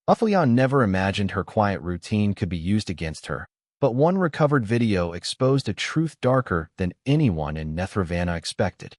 Athulya never imagined her quiet routine could be used against her, but one recovered video exposed a truth darker than anyone in Nethravana expected.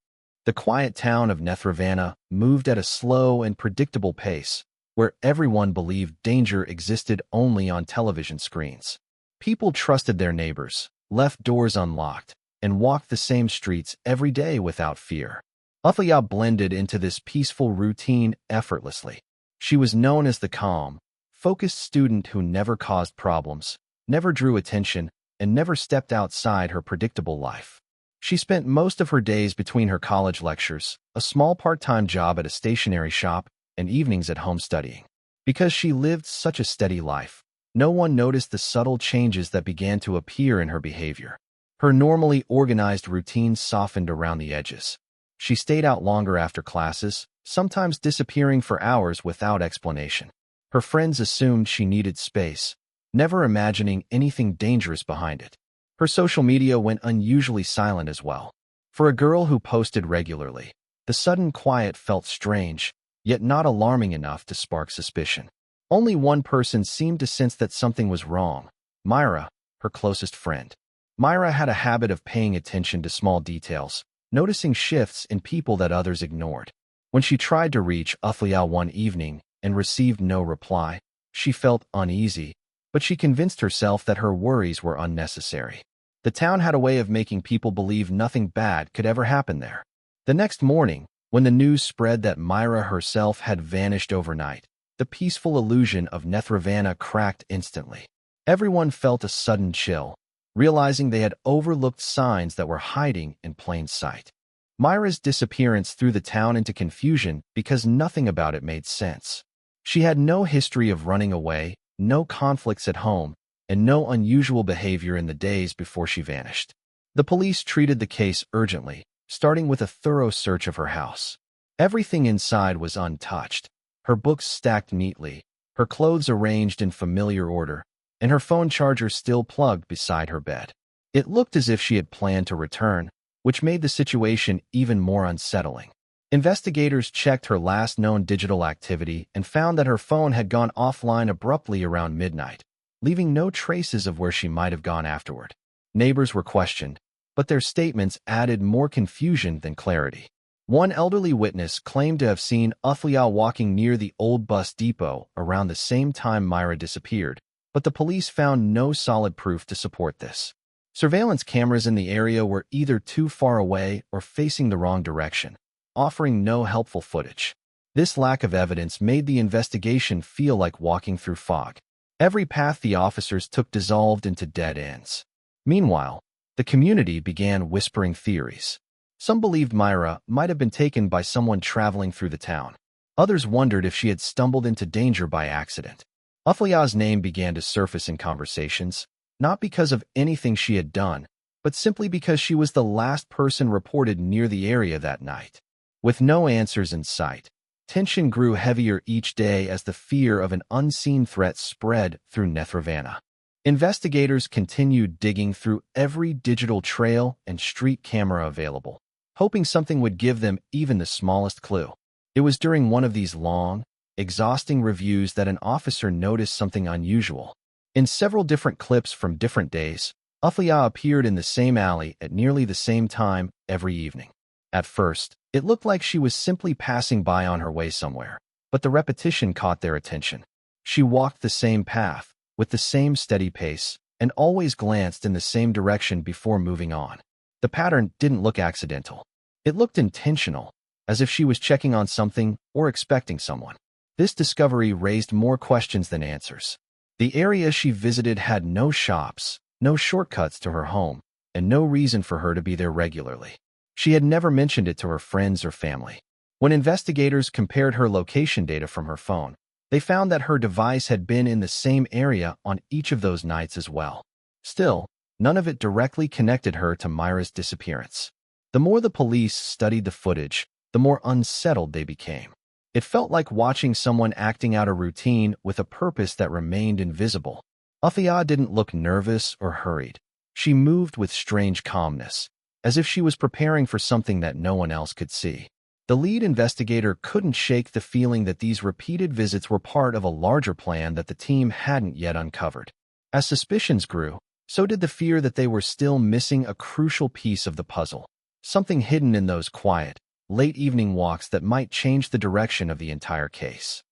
The quiet town of Nethravana moved at a slow and predictable pace, where everyone believed danger existed only on television screens. People trusted their neighbors, left doors unlocked, and walked the same streets every day without fear. Athulya blended into this peaceful routine effortlessly. She was known as the calm, focused student who never caused problems, never drew attention, and never stepped outside her predictable life. She spent most of her days between her college lectures, a small part-time job at a stationery shop, and evenings at home studying. Because she lived such a steady life, no one noticed the subtle changes that began to appear in her behavior. Her normally organized routine softened around the edges. She stayed out longer after classes, sometimes disappearing for hours without explanation. Her friends assumed she needed space, never imagining anything dangerous behind it. Her social media went unusually silent as well. For a girl who posted regularly, the sudden quiet felt strange, yet not alarming enough to spark suspicion. Only one person seemed to sense that something was wrong: Myra, her closest friend. Myra had a habit of paying attention to small details, noticing shifts in people that others ignored. When she tried to reach Athulya one evening and received no reply, she felt uneasy, but she convinced herself that her worries were unnecessary. The town had a way of making people believe nothing bad could ever happen there. The next morning, when the news spread that Myra herself had vanished overnight, the peaceful illusion of Nethravana cracked instantly. Everyone felt a sudden chill, realizing they had overlooked signs that were hiding in plain sight. Myra's disappearance threw the town into confusion because nothing about it made sense. She had no history of running away, no conflicts at home, and no unusual behavior in the days before she vanished. The police treated the case urgently, starting with a thorough search of her house. Everything inside was untouched. Her books stacked neatly, her clothes arranged in familiar order, and her phone charger still plugged beside her bed. It looked as if she had planned to return, which made the situation even more unsettling. Investigators checked her last known digital activity and found that her phone had gone offline abruptly around midnight, leaving no traces of where she might have gone afterward. Neighbors were questioned, but their statements added more confusion than clarity. One elderly witness claimed to have seen Athulya walking near the old bus depot around the same time Myra disappeared, but the police found no solid proof to support this. Surveillance cameras in the area were either too far away or facing the wrong direction, offering no helpful footage. This lack of evidence made the investigation feel like walking through fog. Every path the officers took dissolved into dead ends. Meanwhile, the community began whispering theories. Some believed Myra might have been taken by someone traveling through the town. Others wondered if she had stumbled into danger by accident. Athulya's name began to surface in conversations, not because of anything she had done, but simply because she was the last person reported near the area that night. With no answers in sight, tension grew heavier each day as the fear of an unseen threat spread through Nethravana. Investigators continued digging through every digital trail and street camera available, hoping something would give them even the smallest clue. It was during one of these long, exhausting reviews that an officer noticed something unusual. In several different clips from different days, Athulya appeared in the same alley at nearly the same time every evening. At first, it looked like she was simply passing by on her way somewhere, but the repetition caught their attention. She walked the same path, with the same steady pace, and always glanced in the same direction before moving on. The pattern didn't look accidental. It looked intentional, as if she was checking on something or expecting someone. This discovery raised more questions than answers. The area she visited had no shops, no shortcuts to her home, and no reason for her to be there regularly. She had never mentioned it to her friends or family. When investigators compared her location data from her phone, they found that her device had been in the same area on each of those nights as well. Still, none of it directly connected her to Myra's disappearance. The more the police studied the footage, the more unsettled they became. It felt like watching someone acting out a routine with a purpose that remained invisible. Athulya didn't look nervous or hurried. She moved with strange calmness, as if she was preparing for something that no one else could see. The lead investigator couldn't shake the feeling that these repeated visits were part of a larger plan that the team hadn't yet uncovered. As suspicions grew, so did the fear that they were still missing a crucial piece of the puzzle, something hidden in those quiet, late-evening walks that might change the direction of the entire case.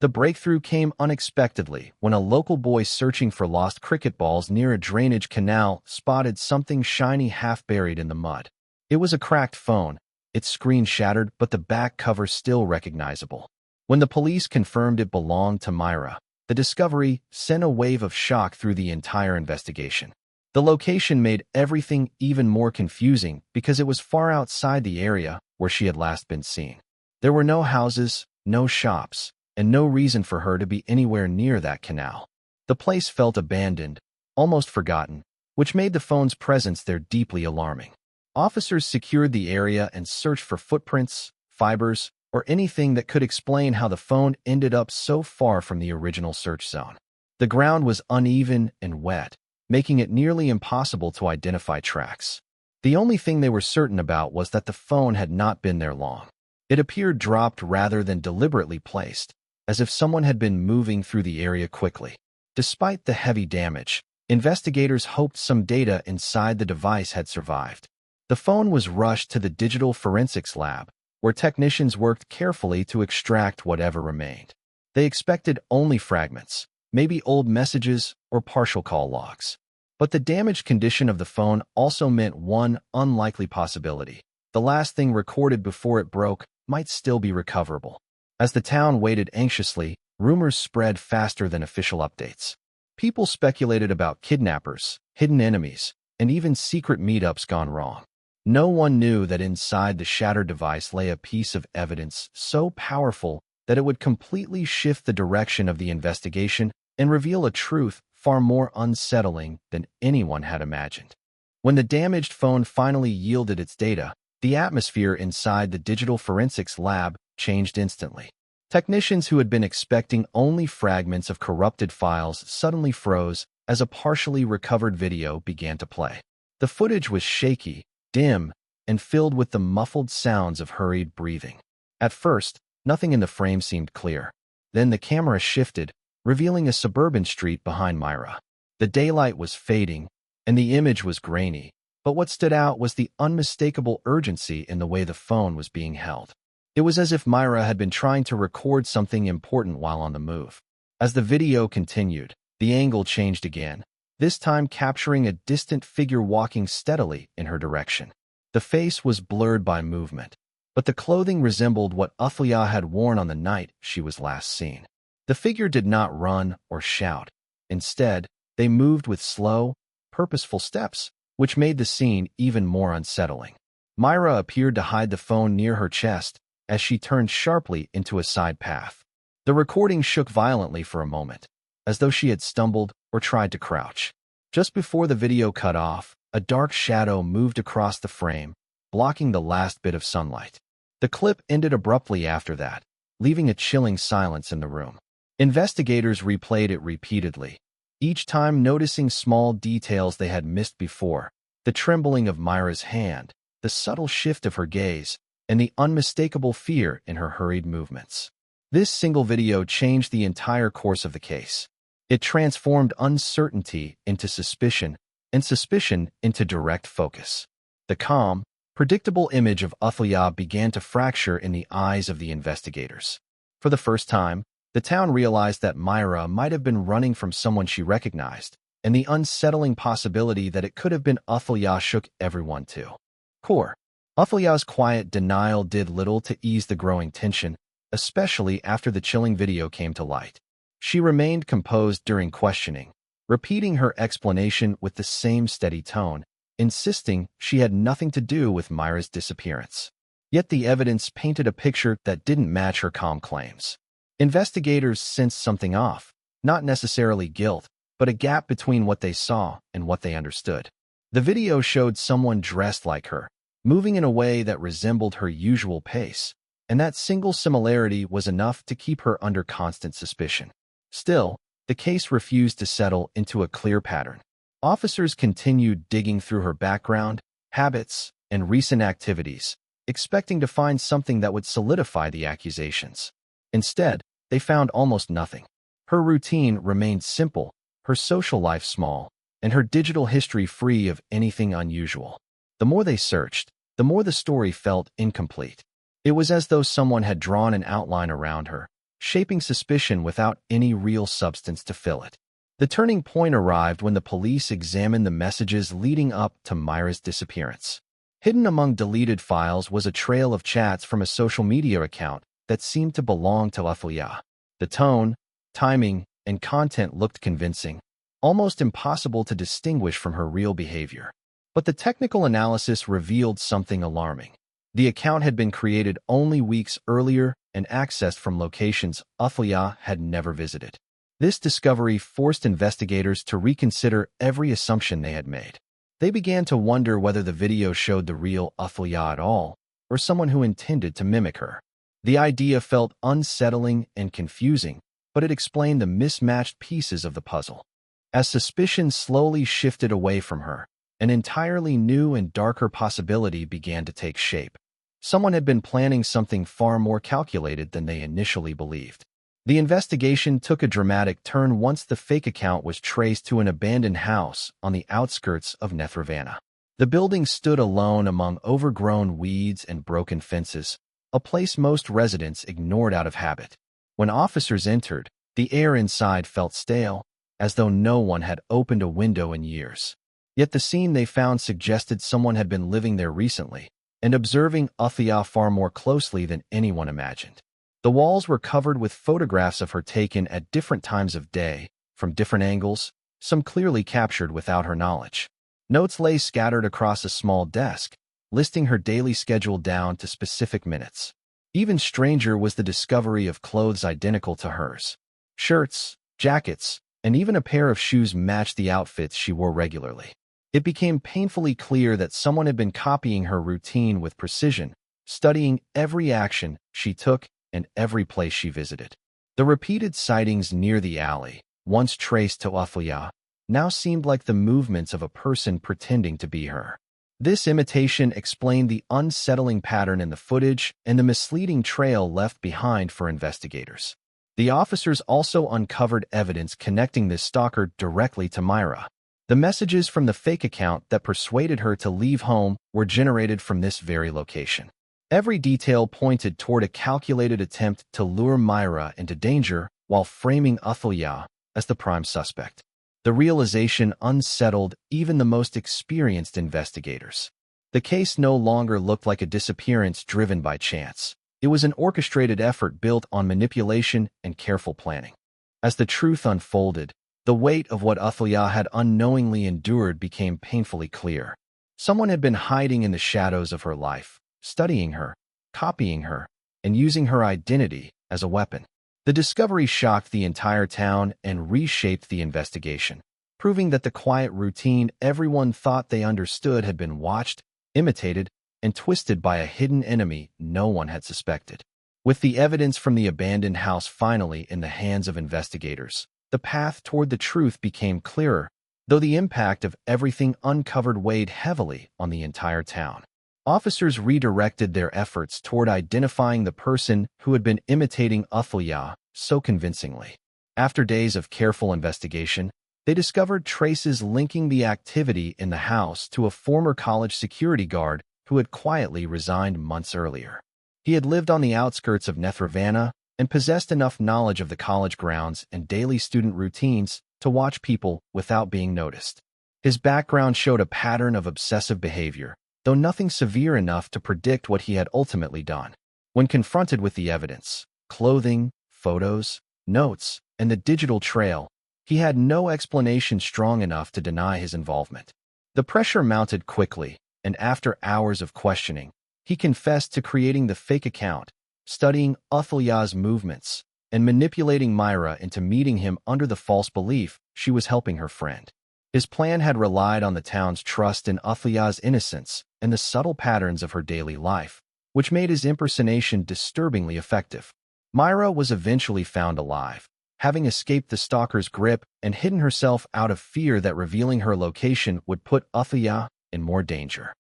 The breakthrough came unexpectedly when a local boy searching for lost cricket balls near a drainage canal spotted something shiny half-buried in the mud. It was a cracked phone, its screen shattered but the back cover still recognizable. When the police confirmed it belonged to Myra, the discovery sent a wave of shock through the entire investigation. The location made everything even more confusing because it was far outside the area where she had last been seen. There were no houses, no shops, and no reason for her to be anywhere near that canal. The place felt abandoned, almost forgotten, which made the phone's presence there deeply alarming. Officers secured the area and searched for footprints, fibers, or anything that could explain how the phone ended up so far from the original search zone. The ground was uneven and wet, making it nearly impossible to identify tracks. The only thing they were certain about was that the phone had not been there long. It appeared dropped rather than deliberately placed, as if someone had been moving through the area quickly. Despite the heavy damage, investigators hoped some data inside the device had survived. The phone was rushed to the digital forensics lab, where technicians worked carefully to extract whatever remained. They expected only fragments, maybe old messages or partial call logs. But the damaged condition of the phone also meant one unlikely possibility. The last thing recorded before it broke might still be recoverable. As the town waited anxiously, rumors spread faster than official updates. People speculated about kidnappers, hidden enemies, and even secret meetups gone wrong. No one knew that inside the shattered device lay a piece of evidence so powerful that it would completely shift the direction of the investigation and reveal a truth far more unsettling than anyone had imagined. When the damaged phone finally yielded its data, the atmosphere inside the digital forensics lab changed instantly. Technicians who had been expecting only fragments of corrupted files suddenly froze as a partially recovered video began to play. The footage was shaky, dim, and filled with the muffled sounds of hurried breathing. At first, nothing in the frame seemed clear. Then the camera shifted, revealing a suburban street behind Myra. The daylight was fading, and the image was grainy, but what stood out was the unmistakable urgency in the way the phone was being held. It was as if Myra had been trying to record something important while on the move. As the video continued, the angle changed again, this time capturing a distant figure walking steadily in her direction. The face was blurred by movement, but the clothing resembled what Athulya had worn on the night she was last seen. The figure did not run or shout. Instead, they moved with slow, purposeful steps, which made the scene even more unsettling. Myra appeared to hide the phone near her chest as she turned sharply into a side path. The recording shook violently for a moment, as though she had stumbled or tried to crouch. Just before the video cut off, a dark shadow moved across the frame, blocking the last bit of sunlight. The clip ended abruptly after that, leaving a chilling silence in the room. Investigators replayed it repeatedly, each time noticing small details they had missed before: the trembling of Myra's hand, the subtle shift of her gaze, and the unmistakable fear in her hurried movements. This single video changed the entire course of the case. It transformed uncertainty into suspicion, and suspicion into direct focus. The calm, predictable image of Athulya began to fracture in the eyes of the investigators. For the first time, the town realized that Myra might have been running from someone she recognized, and the unsettling possibility that it could have been Athulya shook everyone to core. Athulya's quiet denial did little to ease the growing tension, especially after the chilling video came to light. She remained composed during questioning, repeating her explanation with the same steady tone, insisting she had nothing to do with Myra's disappearance. Yet the evidence painted a picture that didn't match her calm claims. Investigators sensed something off, not necessarily guilt, but a gap between what they saw and what they understood. The video showed someone dressed like her, moving in a way that resembled her usual pace, and that single similarity was enough to keep her under constant suspicion. Still, the case refused to settle into a clear pattern. Officers continued digging through her background, habits, and recent activities, expecting to find something that would solidify the accusations. Instead, they found almost nothing. Her routine remained simple, her social life small, and her digital history free of anything unusual. The more they searched, the more the story felt incomplete. It was as though someone had drawn an outline around her, shaping suspicion without any real substance to fill it. The turning point arrived when the police examined the messages leading up to Myra's disappearance. Hidden among deleted files was a trail of chats from a social media account that seemed to belong to Athulya. The tone, timing, and content looked convincing, almost impossible to distinguish from her real behavior. But the technical analysis revealed something alarming. The account had been created only weeks earlier and accessed from locations Athulya had never visited. This discovery forced investigators to reconsider every assumption they had made. They began to wonder whether the video showed the real Athulya at all, or someone who intended to mimic her. The idea felt unsettling and confusing, but it explained the mismatched pieces of the puzzle. As suspicion slowly shifted away from her, an entirely new and darker possibility began to take shape. Someone had been planning something far more calculated than they initially believed. The investigation took a dramatic turn once the fake account was traced to an abandoned house on the outskirts of Nethrvana. The building stood alone among overgrown weeds and broken fences, a place most residents ignored out of habit. When officers entered, the air inside felt stale, as though no one had opened a window in years. Yet the scene they found suggested someone had been living there recently, and observing Athulya far more closely than anyone imagined. The walls were covered with photographs of her taken at different times of day, from different angles, some clearly captured without her knowledge. Notes lay scattered across a small desk, listing her daily schedule down to specific minutes. Even stranger was the discovery of clothes identical to hers. Shirts, jackets, and even a pair of shoes matched the outfits she wore regularly. It became painfully clear that someone had been copying her routine with precision, studying every action she took and every place she visited. The repeated sightings near the alley, once traced to Athulya, now seemed like the movements of a person pretending to be her. This imitation explained the unsettling pattern in the footage and the misleading trail left behind for investigators. The officers also uncovered evidence connecting this stalker directly to Myra. The messages from the fake account that persuaded her to leave home were generated from this very location. Every detail pointed toward a calculated attempt to lure Myra into danger while framing Athulya as the prime suspect. The realization unsettled even the most experienced investigators. The case no longer looked like a disappearance driven by chance. It was an orchestrated effort built on manipulation and careful planning. As the truth unfolded, the weight of what Athulya had unknowingly endured became painfully clear. Someone had been hiding in the shadows of her life, studying her, copying her, and using her identity as a weapon. The discovery shocked the entire town and reshaped the investigation, proving that the quiet routine everyone thought they understood had been watched, imitated, and twisted by a hidden enemy no one had suspected. With the evidence from the abandoned house finally in the hands of investigators, the path toward the truth became clearer, though the impact of everything uncovered weighed heavily on the entire town. Officers redirected their efforts toward identifying the person who had been imitating Athulya so convincingly. After days of careful investigation, they discovered traces linking the activity in the house to a former college security guard who had quietly resigned months earlier. He had lived on the outskirts of Nethrvana and possessed enough knowledge of the college grounds and daily student routines to watch people without being noticed. His background showed a pattern of obsessive behavior, though nothing severe enough to predict what he had ultimately done. When confronted with the evidence, clothing, photos, notes, and the digital trail, he had no explanation strong enough to deny his involvement. The pressure mounted quickly, and after hours of questioning, he confessed to creating the fake account, studying Athulya's movements, and manipulating Myra into meeting him under the false belief she was helping her friend. His plan had relied on the town's trust in Athulya's innocence and the subtle patterns of her daily life, which made his impersonation disturbingly effective. Myra was eventually found alive, having escaped the stalker's grip and hidden herself out of fear that revealing her location would put Athulya in more danger.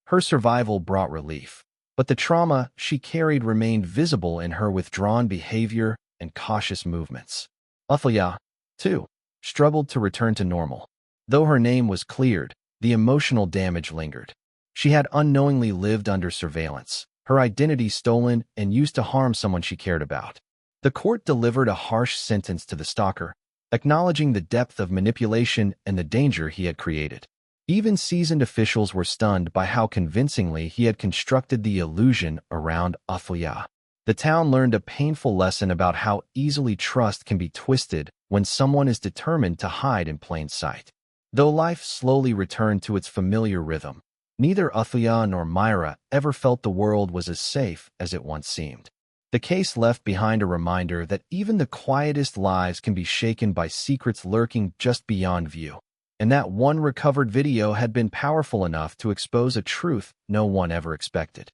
Her survival brought relief, but the trauma she carried remained visible in her withdrawn behavior and cautious movements. Athulya, too, struggled to return to normal. Though her name was cleared, the emotional damage lingered. She had unknowingly lived under surveillance, her identity stolen and used to harm someone she cared about. The court delivered a harsh sentence to the stalker, acknowledging the depth of manipulation and the danger he had created. Even seasoned officials were stunned by how convincingly he had constructed the illusion around Athulya. The town learned a painful lesson about how easily trust can be twisted when someone is determined to hide in plain sight. Though life slowly returned to its familiar rhythm, neither Athulya nor Myra ever felt the world was as safe as it once seemed. The case left behind a reminder that even the quietest lives can be shaken by secrets lurking just beyond view. And that one recovered video had been powerful enough to expose a truth no one ever expected.